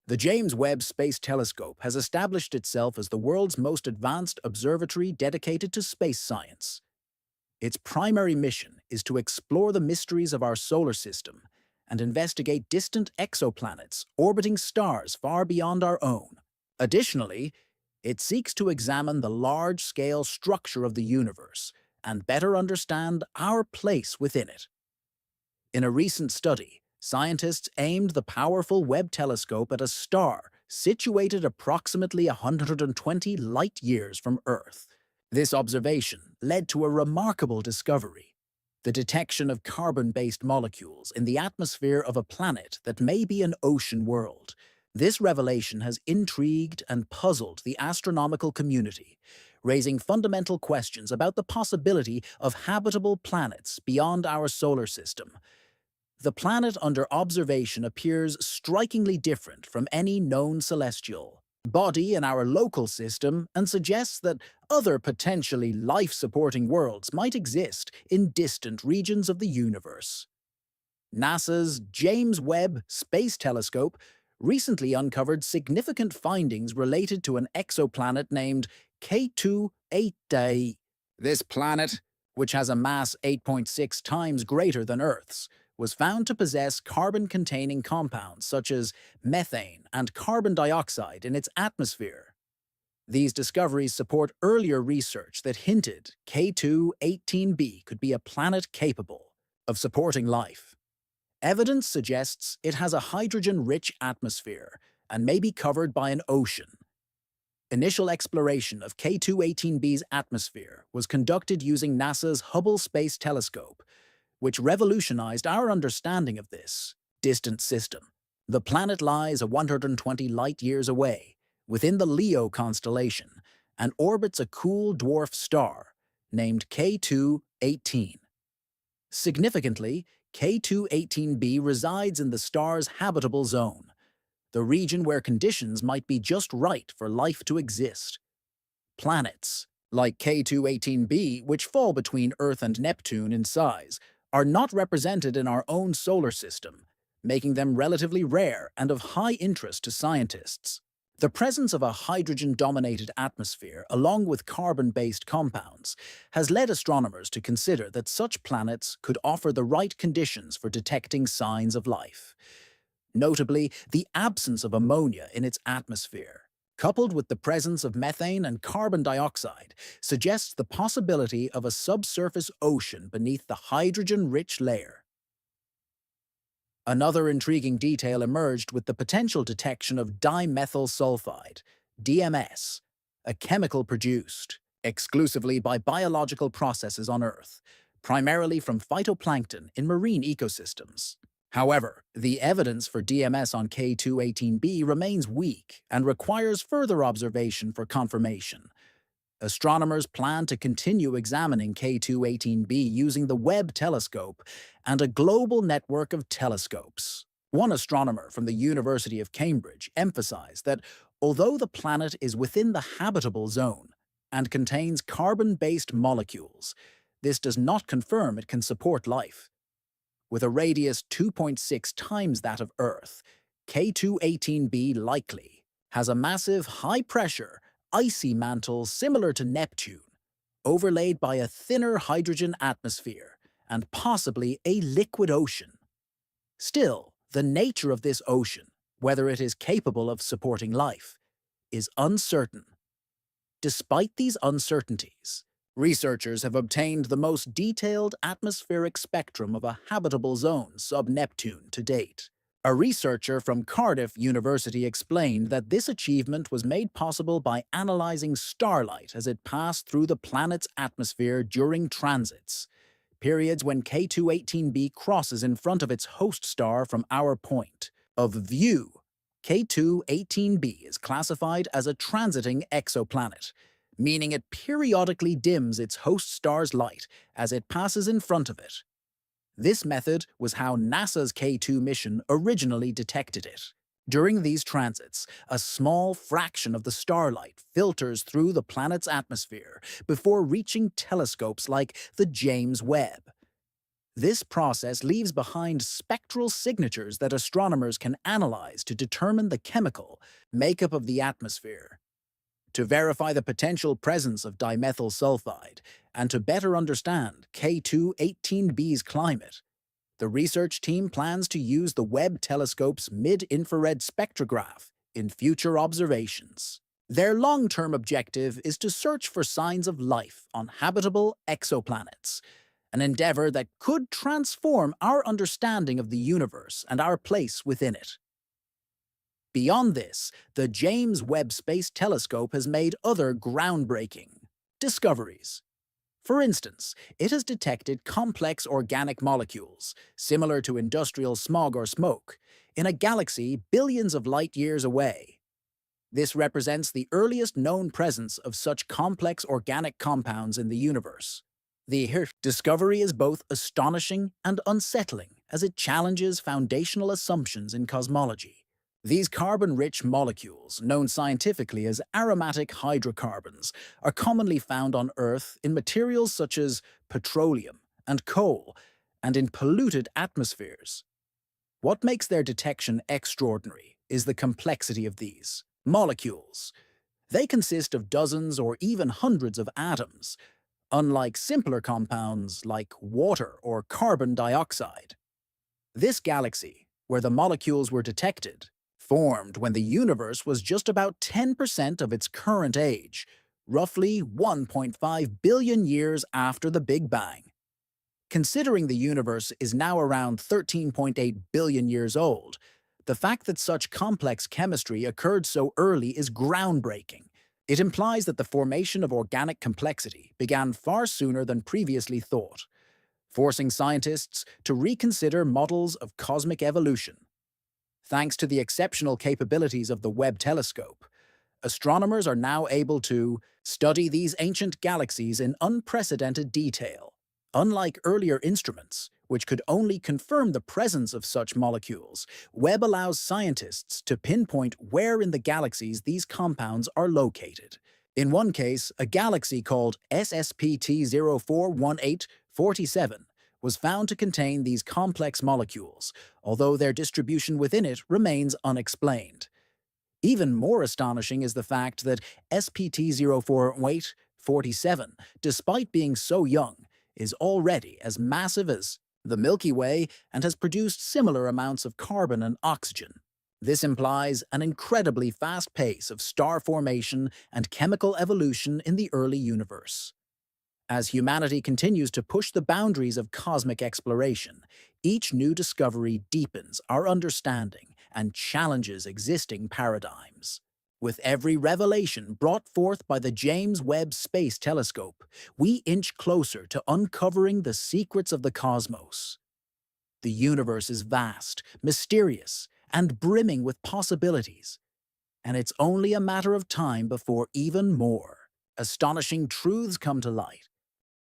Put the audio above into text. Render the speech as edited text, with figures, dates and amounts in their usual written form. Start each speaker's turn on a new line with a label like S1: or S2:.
S1: The James Webb Space Telescope has established itself as the world's most advanced observatory dedicated to space science. Its primary mission is to explore the mysteries of our solar system and investigate distant exoplanets orbiting stars far beyond our own. Additionally, it seeks to examine the large-scale structure of the universe and better understand our place within it. In a recent study, scientists aimed the powerful Webb telescope at a star situated approximately 120 light-years from Earth. This observation led to a remarkable discovery: the detection of carbon-based molecules in the atmosphere of a planet that may be an ocean world. This revelation has intrigued and puzzled the astronomical community, raising fundamental questions about the possibility of habitable planets beyond our solar system. The planet under observation appears strikingly different from any known celestial body in our local system and suggests that other potentially life-supporting worlds might exist in distant regions of the universe. NASA's James Webb Space Telescope recently uncovered significant findings related to an exoplanet named K28a. This planet, which has a mass 8.6 times greater than Earth's, was found to possess carbon-containing compounds such as methane and carbon dioxide in its atmosphere. These discoveries support earlier research that hinted K2-18b could be a planet capable of supporting life. Evidence suggests it has a hydrogen-rich atmosphere and may be covered by an ocean. Initial exploration of K2-18b's atmosphere was conducted using NASA's Hubble Space Telescope, which revolutionized our understanding of this distant system. The planet lies 120 light-years away, within the Leo constellation, and orbits a cool dwarf star named K2-18. Significantly, K2-18b resides in the star's habitable zone, the region where conditions might be just right for life to exist. Planets, like K2-18b, which fall between Earth and Neptune in size, are not represented in our own solar system, making them relatively rare and of high interest to scientists. The presence of a hydrogen-dominated atmosphere, along with carbon-based compounds, has led astronomers to consider that such planets could offer the right conditions for detecting signs of life. Notably, the absence of ammonia in its atmosphere, coupled with the presence of methane and carbon dioxide, suggests the possibility of a subsurface ocean beneath the hydrogen-rich layer. Another intriguing detail emerged with the potential detection of dimethyl sulfide, DMS, a chemical produced exclusively by biological processes on Earth, primarily from phytoplankton in marine ecosystems. However, the evidence for DMS on K2-18b remains weak and requires further observation for confirmation. Astronomers plan to continue examining K2-18b using the Webb telescope and a global network of telescopes. One astronomer from the University of Cambridge emphasized that although the planet is within the habitable zone and contains carbon-based molecules, this does not confirm it can support life. With a radius 2.6 times that of Earth, K2-18b likely has a massive, high-pressure, icy mantle similar to Neptune, overlaid by a thinner hydrogen atmosphere and possibly a liquid ocean. Still, the nature of this ocean, whether it is capable of supporting life, is uncertain. Despite these uncertainties, researchers have obtained the most detailed atmospheric spectrum of a habitable zone sub-Neptune to date. A researcher from Cardiff University explained that this achievement was made possible by analyzing starlight as it passed through the planet's atmosphere during transits, periods when K2-18b crosses in front of its host star from our point of view. K2-18b is classified as a transiting exoplanet, meaning it periodically dims its host star's light as it passes in front of it. This method was how NASA's K2 mission originally detected it. During these transits, a small fraction of the starlight filters through the planet's atmosphere before reaching telescopes like the James Webb. This process leaves behind spectral signatures that astronomers can analyze to determine the chemical makeup of the atmosphere. To verify the potential presence of dimethyl sulfide and to better understand K2-18b's climate, the research team plans to use the Webb telescope's mid-infrared spectrograph in future observations. Their long-term objective is to search for signs of life on habitable exoplanets, an endeavor that could transform our understanding of the universe and our place within it. Beyond this, the James Webb Space Telescope has made other groundbreaking discoveries. For instance, it has detected complex organic molecules, similar to industrial smog or smoke, in a galaxy billions of light-years away. This represents the earliest known presence of such complex organic compounds in the universe. The discovery is both astonishing and unsettling as it challenges foundational assumptions in cosmology. These carbon-rich molecules, known scientifically as aromatic hydrocarbons, are commonly found on Earth in materials such as petroleum and coal, and in polluted atmospheres. What makes their detection extraordinary is the complexity of these molecules. They consist of dozens or even hundreds of atoms, unlike simpler compounds like water or carbon dioxide. This galaxy, where the molecules were detected, formed when the universe was just about 10% of its current age, roughly 1.5 billion years after the Big Bang. Considering the universe is now around 13.8 billion years old, the fact that such complex chemistry occurred so early is groundbreaking. It implies that the formation of organic complexity began far sooner than previously thought, forcing scientists to reconsider models of cosmic evolution. Thanks to the exceptional capabilities of the Webb telescope, astronomers are now able to study these ancient galaxies in unprecedented detail. Unlike earlier instruments, which could only confirm the presence of such molecules, Webb allows scientists to pinpoint where in the galaxies these compounds are located. In one case, a galaxy called SSPT041847 was found to contain these complex molecules, although their distribution within it remains unexplained. Even more astonishing is the fact that SPT041847, despite being so young, is already as massive as the Milky Way and has produced similar amounts of carbon and oxygen. This implies an incredibly fast pace of star formation and chemical evolution in the early universe. As humanity continues to push the boundaries of cosmic exploration, each new discovery deepens our understanding and challenges existing paradigms. With every revelation brought forth by the James Webb Space Telescope, we inch closer to uncovering the secrets of the cosmos. The universe is vast, mysterious, and brimming with possibilities, and it's only a matter of time before even more astonishing truths come to light.